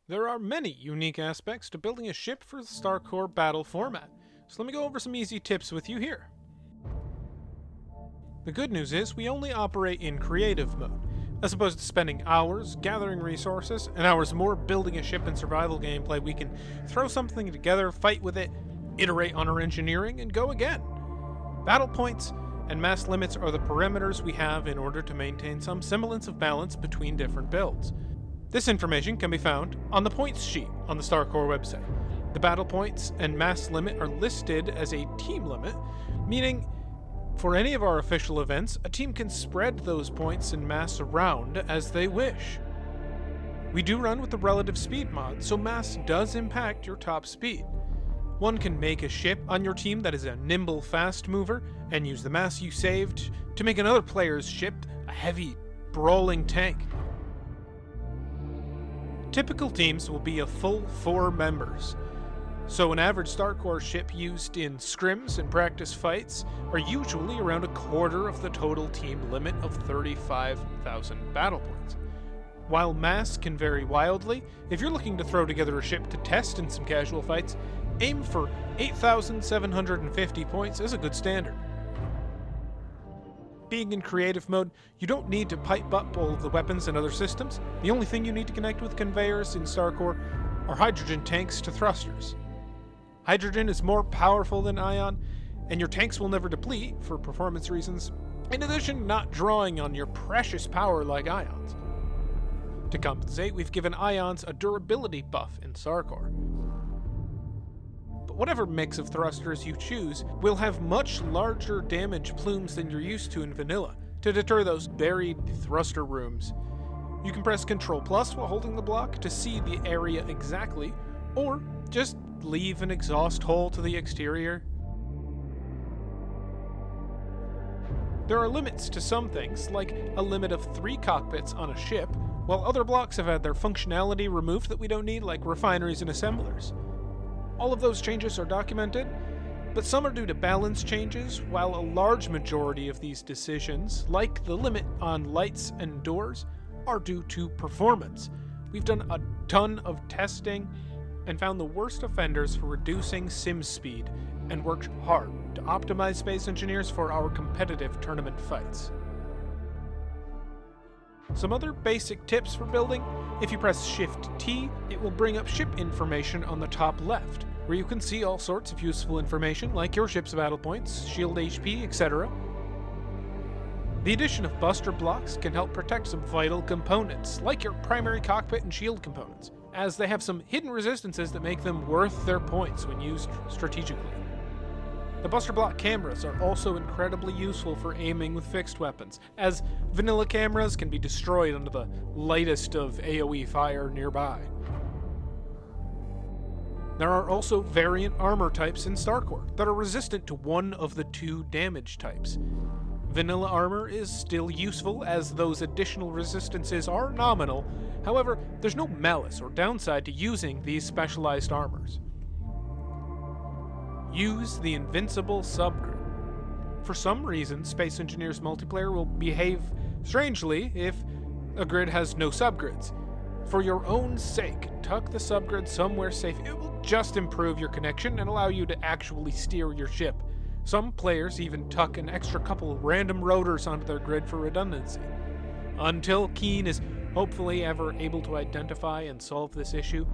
There are many unique aspects to building a ship for the StarCore battle format, so let me go over some easy tips with you here. The good news is we only operate in creative mode, as opposed to spending hours gathering resources and hours more building a ship in survival gameplay. We can throw something together, fight with it, iterate on our engineering, and go again. Battle points and mass limits are the parameters we have in order to maintain some semblance of balance between different builds. This information can be found on the points sheet on the StarCore website. The battle points and mass limit are listed as a team limit, meaning for any of our official events, a team can spread those points and mass around as they wish. We do run with the relative speed mod, so mass does impact your top speed. One can make a ship on your team that is a nimble fast mover and use the mass you saved to make another player's ship a heavy, brawling tank. Typical teams will be a full 4 members, so an average StarCore ship used in scrims and practice fights are usually around a quarter of the total team limit of 35,000 battle points. While mass can vary wildly, if you're looking to throw together a ship to test in some casual fights, aim for 8,750 points as a good standard. Being in creative mode, you don't need to pipe up all of the weapons and other systems. The only thing you need to connect with conveyors in StarCore are hydrogen tanks to thrusters. Hydrogen is more powerful than ion, and your tanks will never deplete for performance reasons, in addition not drawing on your precious power like ions. To compensate, we've given ions a durability buff in StarCore. Whatever mix of thrusters you choose will have much larger damage plumes than you're used to in vanilla to deter those buried thruster rooms. You can press Ctrl+ while holding the block to see the area exactly, or just leave an exhaust hole to the exterior. There are limits to some things, like a limit of 3 cockpits on a ship, while other blocks have had their functionality removed that we don't need, like refineries and assemblers. All of those changes are documented, but some are due to balance changes, while a large majority of these decisions, like the limit on lights and doors, are due to performance. We've done a ton of testing and found the worst offenders for reducing sim speed, and worked hard to optimize Space Engineers for our competitive tournament fights. Some other basic tips for building: if you press Shift-T, it will bring up ship information on the top left, where you can see all sorts of useful information like your ship's battle points, shield HP, etc. The addition of buster blocks can help protect some vital components, like your primary cockpit and shield components, as they have some hidden resistances that make them worth their points when used strategically. The buster block cameras are also incredibly useful for aiming with fixed weapons, as vanilla cameras can be destroyed under the lightest of AoE fire nearby. There are also variant armor types in StarCore that are resistant to one of the 2 damage types. Vanilla armor is still useful, as those additional resistances are nominal. However, there's no malice or downside to using these specialized armors. Use the invincible subgrid. For some reason, Space Engineers multiplayer will behave strangely if a grid has no subgrids. For your own sake, tuck the subgrid somewhere safe. It will just improve your connection and allow you to actually steer your ship. Some players even tuck an extra couple random rotors onto their grid for redundancy. Until Keen is hopefully ever able to identify and solve this issue,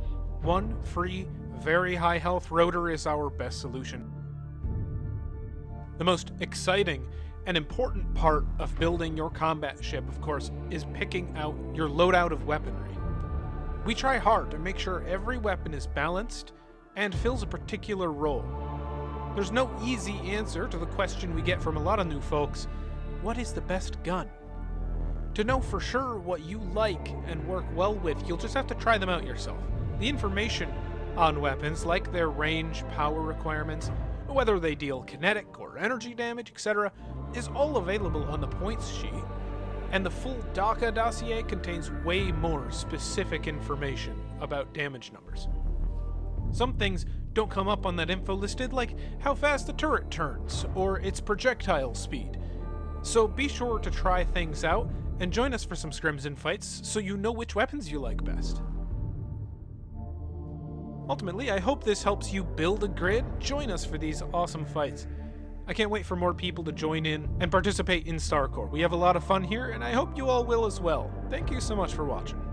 one free, very high health rotor is our best solution. The most exciting and important part of building your combat ship, of course, is picking out your loadout of weaponry. We try hard to make sure every weapon is balanced and fills a particular role. There's no easy answer to the question we get from a lot of new folks: what is the best gun? To know for sure what you like and work well with, you'll just have to try them out yourself. The information on weapons, like their range, power requirements, whether they deal kinetic or energy damage, etc., is all available on the points sheet, and the full DACA dossier contains way more specific information about damage numbers. Some things don't come up on that info listed, like how fast the turret turns, or its projectile speed. So be sure to try things out, and join us for some scrims and fights so you know which weapons you like best. Ultimately, I hope this helps you build a grid. Join us for these awesome fights. I can't wait for more people to join in and participate in StarCore. We have a lot of fun here, and I hope you all will as well. Thank you so much for watching.